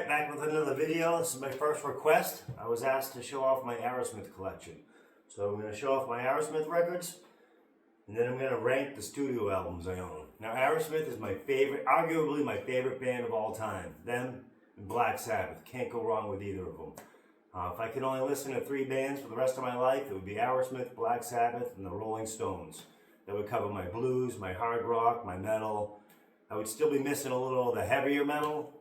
back with another video. This is my first request. I was asked to show off my Aerosmith collection. So I'm going to show off my Aerosmith records, and then I'm going to rank the studio albums I own. Now Aerosmith is my favorite, arguably my favorite band of all time. Them and Black Sabbath. Can't go wrong with either of them. If I could only listen to 3 bands for the rest of my life, it would be Aerosmith, Black Sabbath, and the Rolling Stones. That would cover my blues, my hard rock, my metal. I would still be missing a little of the heavier metal,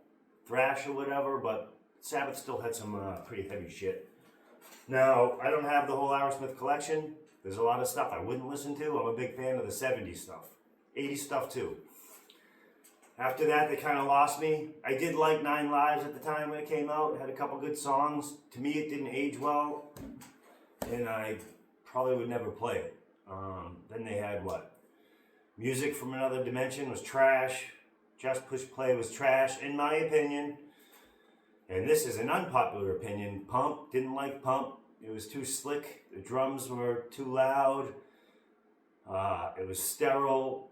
thrash or whatever, but Sabbath still had some pretty heavy shit. Now, I don't have the whole Aerosmith collection. There's a lot of stuff I wouldn't listen to. I'm a big fan of the 70s stuff. 80s stuff too. After that, they kind of lost me. I did like 9 Lives at the time when it came out. It had a couple good songs. To me, it didn't age well, and I probably would never play it. Then they had what? Music from Another Dimension was trash. Just Push Play was trash, in my opinion. And this is an unpopular opinion. Pump, didn't like Pump. It was too slick. The drums were too loud. It was sterile.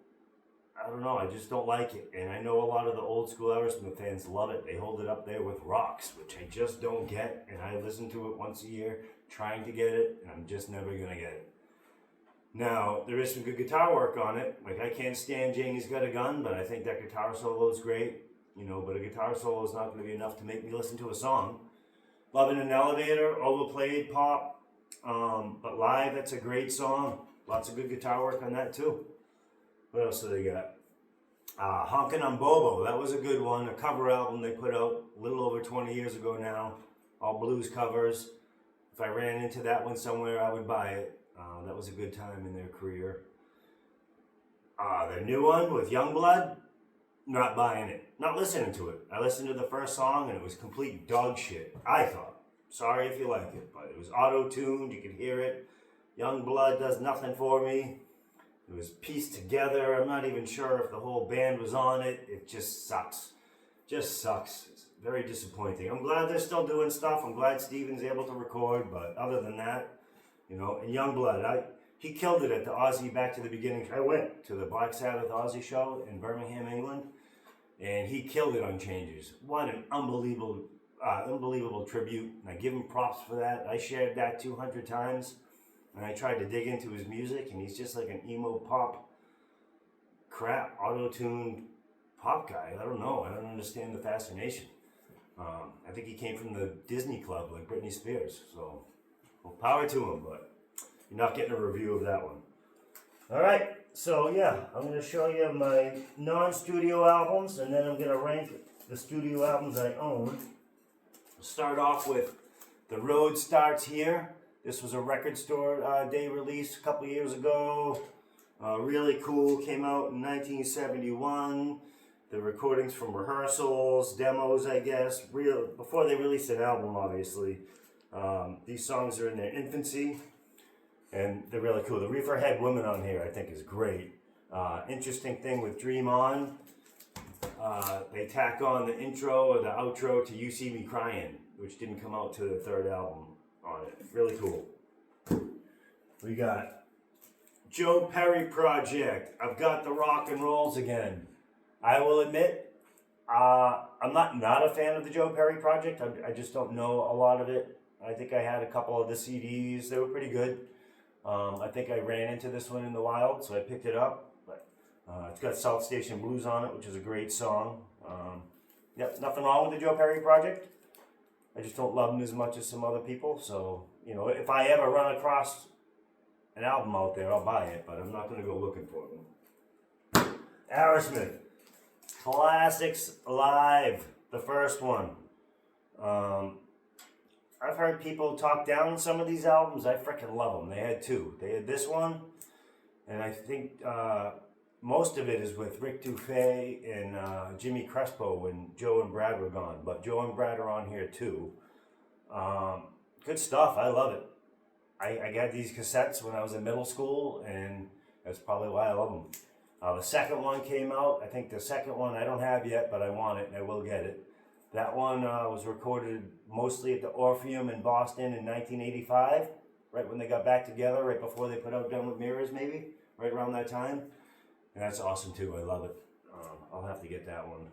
I don't know, I just don't like it. And I know a lot of the old school Aerosmith fans love it. They hold it up there with Rocks, which I just don't get. And I listen to it once a year, trying to get it, and I'm just never going to get it. Now, there is some good guitar work on it. Like, I can't stand Janie's Got a Gun, but I think that guitar solo is great. You know, but a guitar solo is not going to be enough to make me listen to a song. Love in an Elevator, overplayed pop. But live, that's a great song. Lots of good guitar work on that too. What else do they got? Honkin' on Bobo, that was a good one. A cover album they put out a little over 20 years ago now. All blues covers. If I ran into that one somewhere, I would buy it. That was a good time in their career. Their new one with Youngblood, not buying it. Not listening to it. I listened to the first song and it was complete dog shit, I thought. Sorry if you like it, but it was auto-tuned, you could hear it. Youngblood does nothing for me. It was pieced together. I'm not even sure if the whole band was on it. It just sucks. Just sucks. It's very disappointing. I'm glad they're still doing stuff. I'm glad Steven's able to record, but other than that, you know, and Youngblood, he killed it at the Aussie Back to the Beginning. I went to the Black Sabbath Aussie show in Birmingham, England, and he killed it on Changes. What an unbelievable tribute, and I give him props for that. I shared that 200 times. And I tried to dig into his music, and he's just like an emo pop crap, auto-tuned pop guy. I don't know. I don't understand the fascination. I think he came from the Disney Club, like Britney Spears. So, well, power to him, but you're not getting a review of that one. All right. So, yeah, I'm going to show you my non-studio albums, and then I'm going to rank the studio albums I own. I'll start off with The Road Starts Here. This was a record store day release a couple years ago. Really cool. Came out in 1971. The recordings from rehearsals, demos, I guess. Before they released an album, obviously. These songs are in their infancy, and they're really cool. The Reefer Head Woman on here, I think, is great. Interesting thing with Dream On, they tack on the intro or the outro to You See Me Crying, which didn't come out to the 3rd album on it. Really cool. We got Joe Perry Project. I've got the rock and rolls again. I will admit, I'm not a fan of the Joe Perry Project. I just don't know a lot of it. I think I had a couple of the CDs. They were pretty good. I think I ran into this one in the wild, so I picked it up. But it's got South Station Blues on it, which is a great song. Yep, nothing wrong with the Joe Perry Project. I just don't love them as much as some other people. So, you know, if I ever run across an album out there, I'll buy it, but I'm not going to go looking for them. Aerosmith. Classics Live. The first one. I've heard people talk down on some of these albums. I freaking love them. They had 2. They had this one, and I think most of it is with Rick Dufay and Jimmy Crespo when Joe and Brad were gone. But Joe and Brad are on here too. Good stuff. I love it. I got these cassettes when I was in middle school, and that's probably why I love them. The second one came out. I think the second one I don't have yet, but I want it and I will get it. That one was recorded mostly at the Orpheum in Boston in 1985, right when they got back together, right before they put out Done with Mirrors, maybe, right around that time. And that's awesome too. I love it. I'll have to get that one.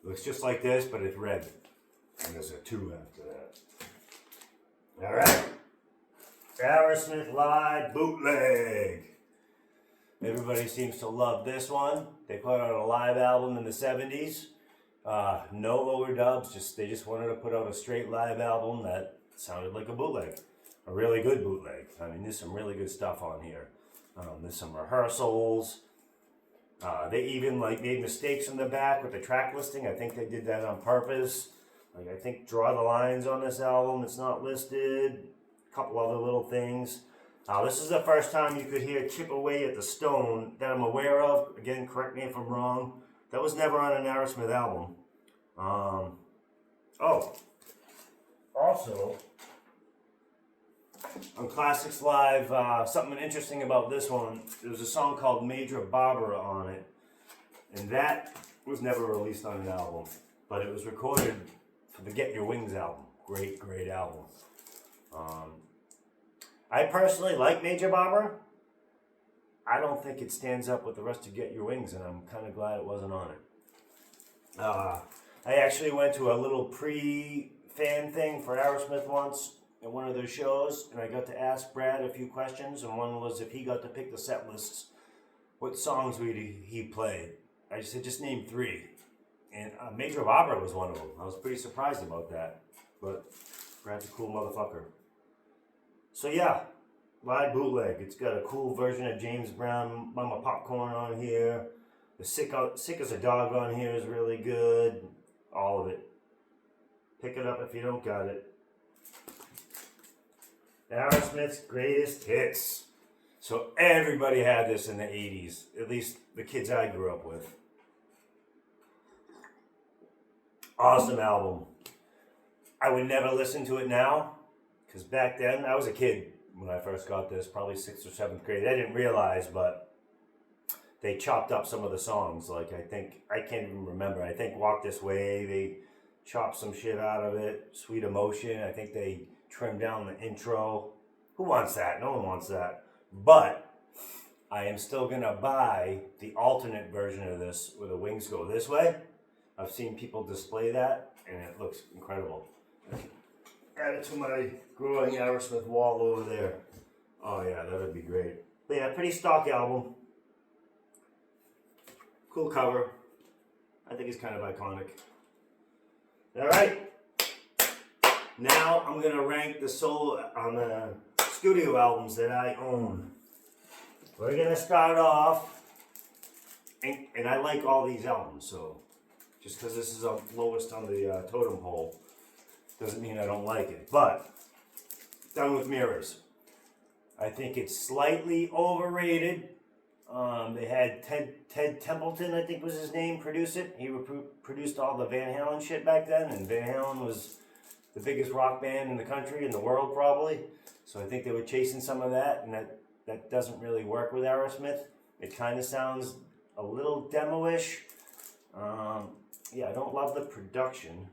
Looks just like this, but it's red. And there's a 2 after that. Alright. Aerosmith Live Bootleg. Everybody seems to love this one. They put out a live album in the 70s. No overdubs, they just wanted to put out a straight live album that sounded like a bootleg. A really good bootleg. I mean, there's some really good stuff on here. There's some rehearsals. They even made mistakes in the back with the track listing. I think they did that on purpose. I think Draw the Lines on this album, it's not listed. A couple other little things. This is the first time you could hear Chip Away at the Stone that I'm aware of. Again, correct me if I'm wrong. That was never on an Aerosmith album. Also, on Classics Live, something interesting about this one, there was a song called Major Barbara on it. And that was never released on an album. But it was recorded for the Get Your Wings album. Great, great album. I personally like Major Barbara. I don't think it stands up with the rest of Get Your Wings, and I'm kind of glad it wasn't on it. I actually went to a little pre-fan thing for Aerosmith once at one of their shows, and I got to ask Brad a few questions, and one was if he got to pick the set lists, what songs would he play? I said, just name 3. And Major Barbara was one of them. I was pretty surprised about that, but Brad's a cool motherfucker. So yeah, live bootleg. It's got a cool version of James Brown, Mama Popcorn on here. The Sick as a Dog on here is really good. All of it. Pick it up if you don't got it. Aerosmith's Greatest Hits. So everybody had this in the 80s. At least the kids I grew up with. Awesome album. I would never listen to it now. Because back then, I was a kid when I first got this, probably 6th or 7th grade. I didn't realize, but they chopped up some of the songs. I can't even remember. I think Walk This Way, they chopped some shit out of it. Sweet Emotion, I think they trimmed down the intro. Who wants that? No one wants that. But I am still going to buy the alternate version of this where the wings go this way. I've seen people display that, and it looks incredible. Add it to my growing Aerosmith wall over there. Oh yeah, that would be great. But yeah, pretty stock album. Cool cover. I think it's kind of iconic. Alright. Now I'm going to rank the solo on the studio albums that I own. We're going to start off, and I like all these albums, so just because this is the lowest on the totem pole doesn't mean I don't like it. But, Done with Mirrors. I think it's slightly overrated. They had Ted Templeton, I think was his name, produce it. He produced all the Van Halen shit back then, and Van Halen was the biggest rock band in the country, in the world probably. So I think they were chasing some of that, and that doesn't really work with Aerosmith. It kind of sounds a little demo-ish. Yeah, I don't love the production.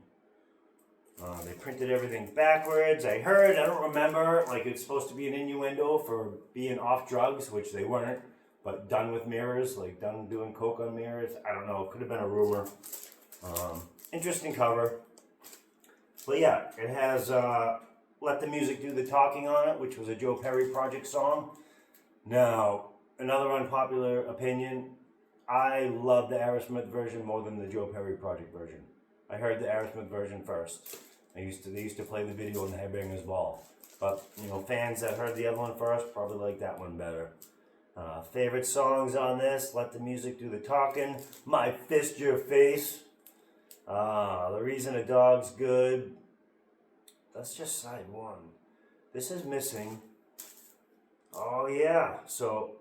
They printed everything backwards. I don't remember, it's supposed to be an innuendo for being off drugs, which they weren't, but Done with Mirrors, done doing coke on mirrors. I don't know, it could have been a rumor. Interesting cover. But yeah, it has Let the Music Do the Talking on it, which was a Joe Perry Project song. Now, another unpopular opinion, I love the Aerosmith version more than the Joe Perry Project version. I heard the Aerosmith version first. They used to play the video in the Headbangers Ball. But, fans that heard the other one first probably like that one better. Favorite songs on this, Let the Music Do the Talking, My Fist Your Face, The Reason a Dog's Good. That's just side 1. This is missing. Oh yeah, so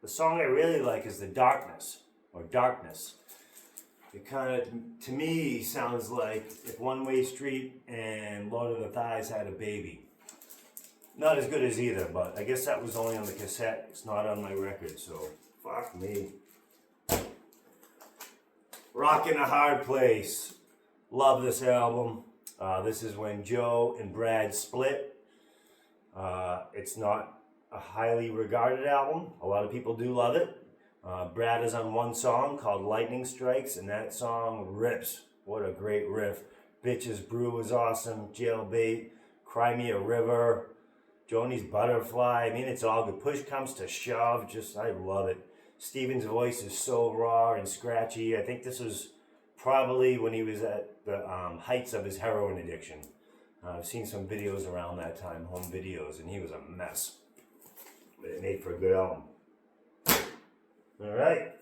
the song I really like is The Darkness, or Darkness. It kind of, to me, sounds like if One Way Street and Lord of the Thighs had a baby. Not as good as either, but I guess that was only on the cassette. It's not on my record, so fuck me. Rockin' a Hard Place. Love this album. This is when Joe and Brad split. It's not a highly regarded album. A lot of people do love it. Brad is on one song called Lightning Strikes, and that song rips. What a great riff. Bitches Brew is awesome. Jailbait, Cry Me a River, Joni's Butterfly. I mean, it's all good. Push Comes to Shove, I love it. Steven's voice is so raw and scratchy. I think this was probably when he was at the heights of his heroin addiction. I've seen some videos around that time, home videos, and he was a mess. But it made for a good album. All right.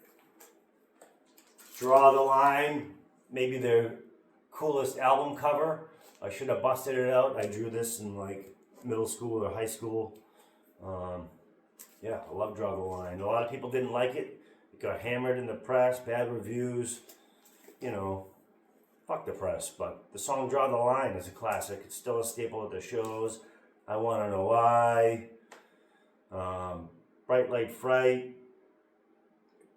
Draw the Line, maybe their coolest album cover. I should have busted it out. I drew this in like middle school or high school. Yeah, I love Draw the Line. A lot of people didn't like it. It got hammered in the press, bad reviews. You know, fuck the press. But the song Draw the Line is a classic. It's still a staple at the shows. I Want to Know Why. Bright Light Fright.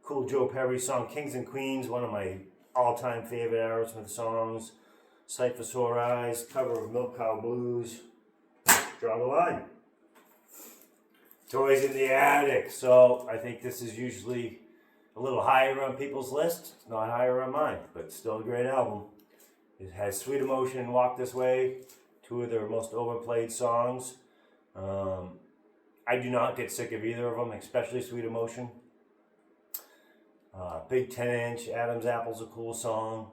Cool Joe Perry song Kings and Queens, one of my all-time favorite Aerosmith songs. Sight for Sore Eyes, cover of Milk Cow Blues. Draw the Line. Toys in the Attic. So I think this is usually a little higher on people's list. It's not higher on mine, but still a great album. It has Sweet Emotion and Walk This Way, two of their most overplayed songs. I do not get sick of either of them, especially Sweet Emotion. Big 10-inch, Adam's Apple's a cool song.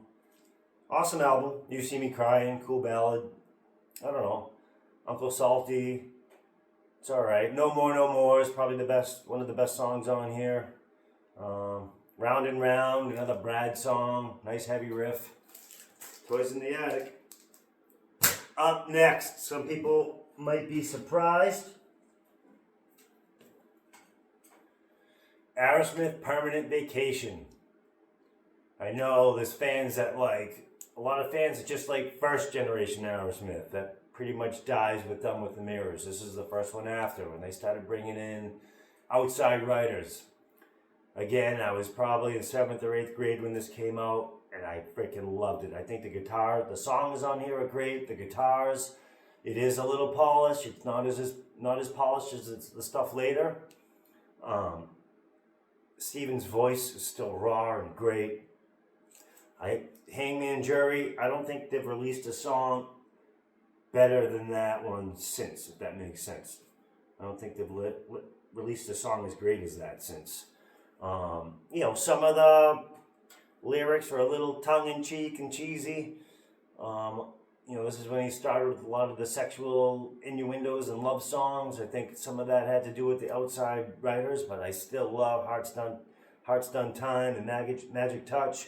Awesome album. You See Me Crying, cool ballad. I don't know. Uncle Salty, it's alright. No More, No More is probably one of the best songs on here. Round and Round, another Brad song. Nice heavy riff. Toys in the Attic. Up next, some people might be surprised. Aerosmith Permanent Vacation. I know there's fans that like, a lot of fans that just like first generation Aerosmith. That pretty much dies with them with the Mirrors. This is the first one after when they started bringing in outside writers. Again, I was probably in 7th or 8th grade when this came out, and I freaking loved it. I think the songs on here are great. The guitars, it is a little polished. It's not as polished as the stuff later. Steven's voice is still raw and great. Hangman Jury, I don't think they've released a song better than that one since, if that makes sense. I don't think they've released a song as great as that since. Some of the lyrics are a little tongue-in-cheek and cheesy. This is when he started with a lot of the sexual innuendos and love songs. I think some of that had to do with the outside writers, but I still love Hearts Done Time and Magic Touch.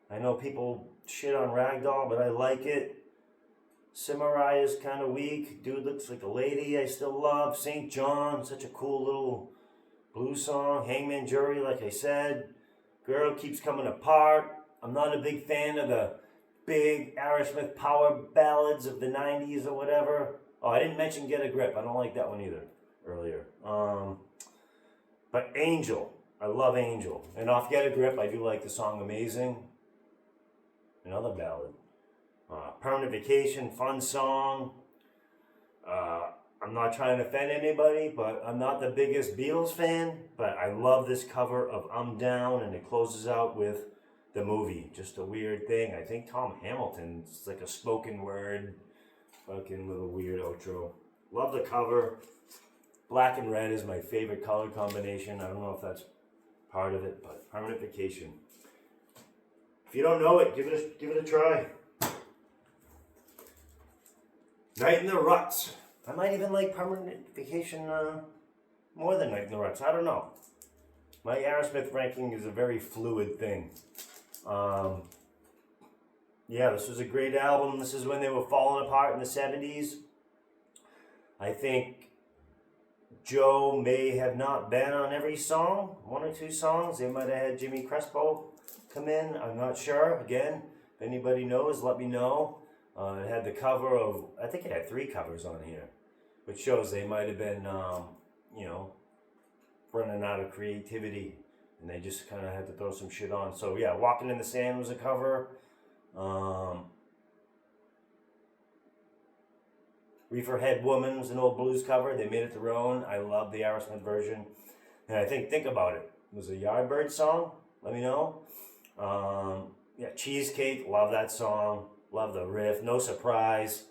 I know people shit on Ragdoll, but I like it. Cimarai is kind of weak. Dude Looks Like a Lady, I still love. St. John, such a cool little blues song. Hangman Jury, like I said. Girl Keeps Coming Apart. I'm not a big fan of the big Aerosmith power ballads of the 90s or whatever. Oh, I didn't mention Get a Grip. I don't like that one either earlier. But Angel. I love Angel. And off Get a Grip, I do like the song Amazing. Another ballad. Permanent Vacation, fun song. I'm not trying to offend anybody, but I'm not the biggest Beatles fan, but I love this cover of I'm Down, and it closes out with the movie. Just a weird thing. I think Tom Hamilton's like a spoken word, fucking little weird outro. Love the cover. Black and red is my favorite color combination. I don't know if that's part of it, but Permanent Vacation. If you don't know it, give it a try. Night in the Ruts. I might even like Permanent Vacation more than Night in the Ruts. I don't know. My Aerosmith ranking is a very fluid thing. This was a great album. This is when they were falling apart in the 70s. I think Joe may have not been on every song. 1 or 2 songs. They might have had Jimmy Crespo come in. I'm not sure. Again, if anybody knows, let me know. It had the cover of, I think it had 3 covers on here, which shows they might have been, running out of creativity, and they just kind of had to throw some shit on. So yeah, Walking in the Sand was a cover. Reefer Head Woman was an old blues cover. They made it their own. I love the Aerosmith version. And I think About It was a Yardbird song. Let me know. Yeah, Cheesecake, love that song. Love the riff. No Surprise,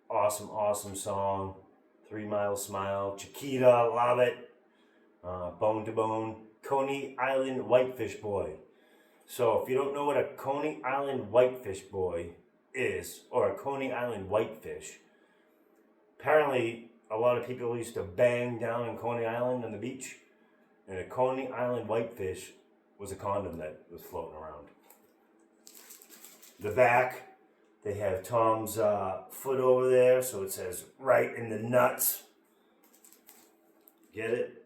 awesome, awesome song. 3 Mile Smile. Chiquita, love it. Bone to Bone. Coney Island Whitefish Boy. So if you don't know what a Coney Island Whitefish Boy is, or a Coney Island Whitefish, apparently a lot of people used to bang down in Coney Island on the beach, and a Coney Island Whitefish was a condom that was floating around. The back, they have Tom's foot over there, so it says right in the nuts. Get it?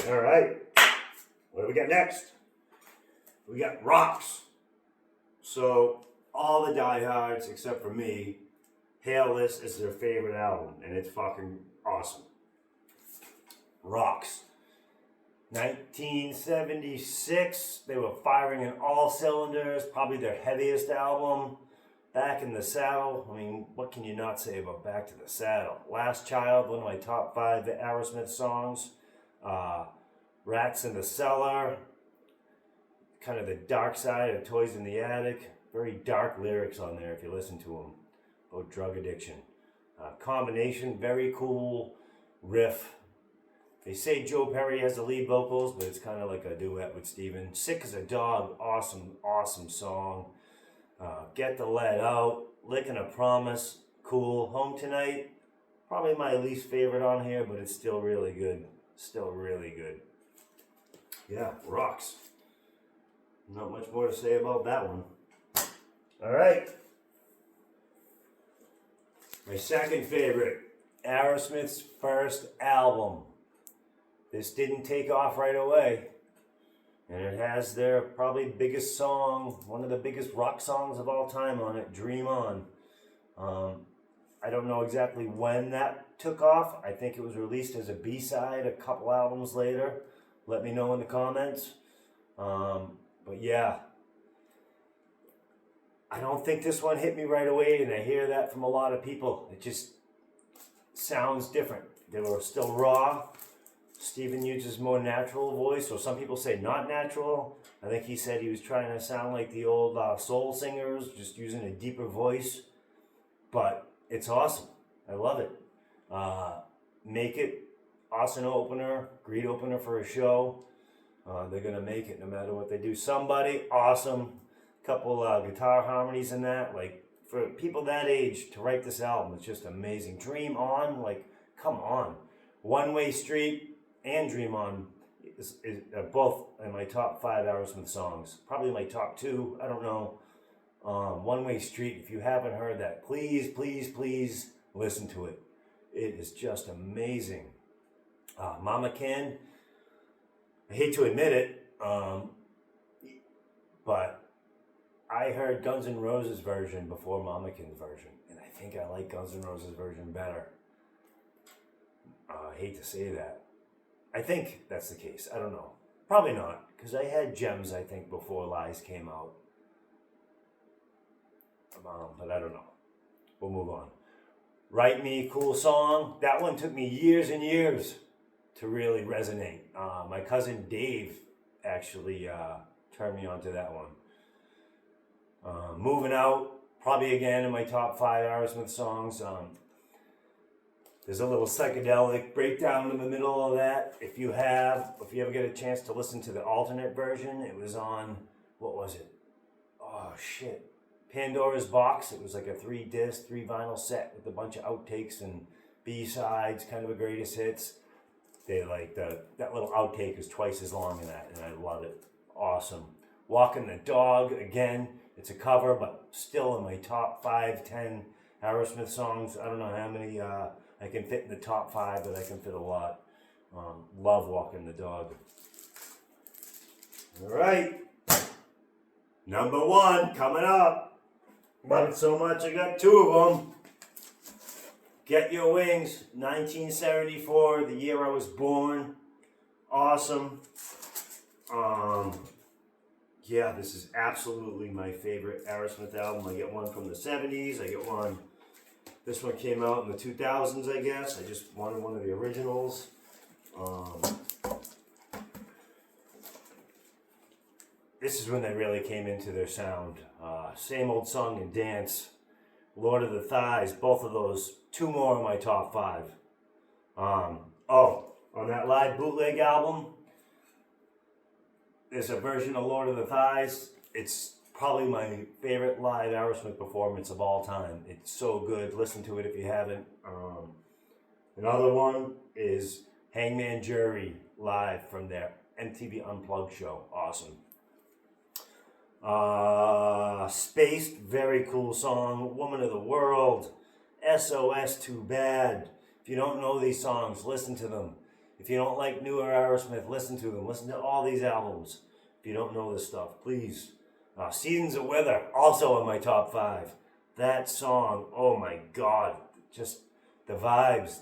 All right. What do we got next? We got Rocks. So all the diehards, except for me, hail this as their favorite album, and it's fucking awesome. Rocks. 1976, they were firing in all cylinders, probably their heaviest album. Back in the Saddle, I mean, what can you not say about Back to the Saddle? Last Child, one of my top 5 Aerosmith songs. Rats in the Cellar, kind of the dark side of Toys in the Attic. Very dark lyrics on there if you listen to them, about drug addiction. Combination, very cool riff. They say Joe Perry has the lead vocals, but it's kind of like a duet with Steven. Sick as a Dog, awesome, awesome song. Get the Lead Out, Licking a Promise, cool. Home Tonight, probably my least favorite on here, but it's still really good. Still really good. Yeah, Rocks. Not much more to say about that one. All right. My second favorite, Aerosmith's first album. This didn't take off right away. And it has their probably biggest song, one of the biggest rock songs of all time on it, Dream On. I don't know exactly when that took off. I think it was released as a B-side a couple albums later. Let me know in the comments. But yeah, I don't think this one hit me right away, and I hear that from a lot of people. It just sounds different. They were still raw. Steven uses more natural voice, or some people say not natural. I think he said he was trying to sound like the old soul singers, just using a deeper voice. But it's awesome. I love it. Make It, awesome opener, great opener for a show. They're going to make it no matter what they do. Somebody, awesome. Couple guitar harmonies in that. Like, for people that age to write this album, it's just amazing. Dream On, like, come on. One Way Street and Dream On is both in my top 5 Aerosmith songs. Probably my top 2, I don't know. One Way Street, if you haven't heard that, please, please, please listen to it. It is just amazing. Mama Can, I hate to admit it, but I heard Guns N' Roses' version before Mama Can's version, and I think I like Guns N' Roses' version better. I hate to say that. I think that's the case. I don't know. Probably not, because I had Gems, I think, before Lies came out. But I don't know. We'll move on. Write Me, cool song. That one took me years and years to really resonate. My cousin Dave actually turned me on to that one. Moving Out, probably again in my top 5 Aerosmith songs. There's a little psychedelic breakdown in the middle of that. If you ever get a chance to listen to the alternate version, it was on, what was it? Oh shit. Pandora's Box. It was like a 3-disc, 3-vinyl set with a bunch of outtakes and B-sides, kind of a greatest hits. They like that little outtake is twice as long in that, and I love it. Awesome. Walking the Dog, again, it's a cover, but still in my top 5, 10 Aerosmith songs. I don't know how many I can fit in the top 5, but I can fit a lot. Love Walking the Dog. All right. Number 1 coming up. Love it so much, I got 2 of them. Get Your Wings, 1974, the year I was born. Awesome. Yeah, this is absolutely my favorite Aerosmith album. I get one from the 70s. I get one. This one came out in the 2000s, I guess. I just wanted one of the originals. this is when they really came into their sound. Same Old Song and Dance, Lord of the Thighs, both of those, 2 more in my top 5. On that live bootleg album, there's a version of Lord of the Thighs. It's probably my favorite live Aerosmith performance of all time. It's so good. Listen to it if you haven't. Another one is Hangman Jury live from their MTV Unplugged show. Awesome. Spaced, very cool song. Woman of the World. SOS, Too Bad. If you don't know these songs, listen to them. If you don't like newer Aerosmith, listen to them. Listen to all these albums. If you don't know this stuff, please. Seasons of Weather, also in my top 5. That song, oh my God. Just the vibes.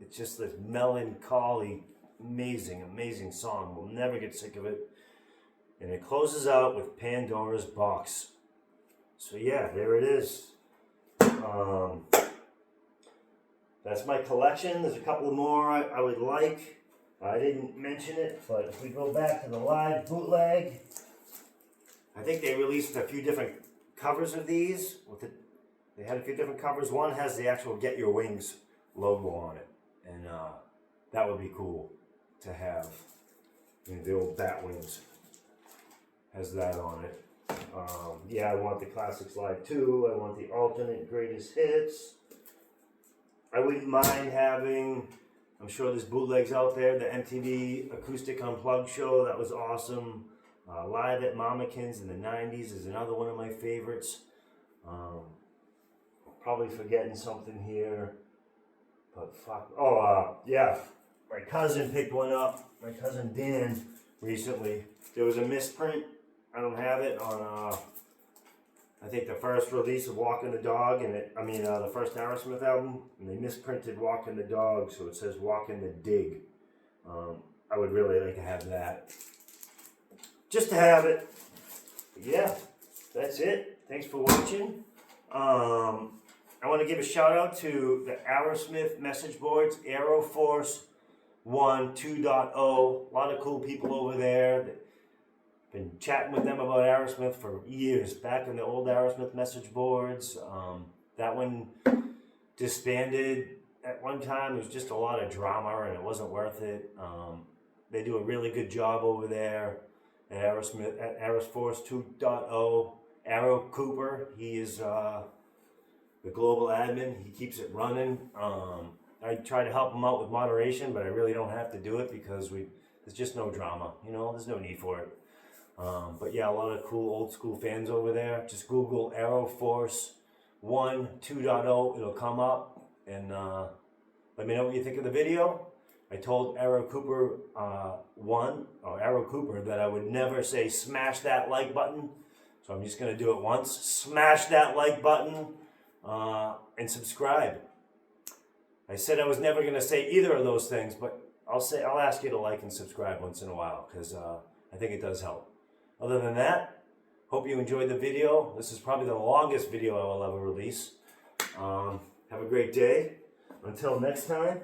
It's just this melancholy, amazing song. We'll never get sick of it. And it closes out with Pandora's Box. So yeah, there it is. That's my collection. There's a couple more I would like. I didn't mention it, but if we go back to the live bootleg, I think they released a few different covers of these. They had a few different covers. One has the actual Get Your Wings logo on it, and that would be cool to have. The old bat wings has that on it. Yeah, I want the Classics Live 2. I want the alternate greatest hits. I wouldn't mind having, I'm sure there's bootlegs out there, the MTV Acoustic Unplugged show. That was awesome. Live at Mamakin's in the 90s is another one of my favorites. Probably forgetting something here. But fuck. Yeah. My cousin picked one up. My cousin Dan recently. There was a misprint. I don't have it on, I think the first release of Walking the Dog, and the first Aerosmith album, and they misprinted Walking the Dog, so it says Walking the Dig. I would really like to have that. Just to have it. But yeah, that's it. Thanks for watching. I want to give a shout out to the Aerosmith message boards, Aeroforce 1, 2.0. A lot of cool people over there. Been chatting with them about Aerosmith for years, back in the old Aerosmith message boards. That one disbanded at one time. There was just a lot of drama and it wasn't worth it. They do a really good job over there at Aerosmith, at Aeroforce 2.0. Arrow Cooper, he is the global admin. He keeps it running. I try to help him out with moderation, but I really don't have to do it because there's just no drama. There's no need for it. But yeah, a lot of cool old school fans over there. Just Google Aeroforce 1, 2.0. It'll come up, and let me know what you think of the video. I told Arrow Cooper that I would never say smash that like button. So I'm just going to do it once. Smash that like button and subscribe. I said I was never going to say either of those things, but I'll ask you to like and subscribe once in a while because I think it does help. Other than that, hope you enjoyed the video. This is probably the longest video I will ever release. Have a great day. Until next time.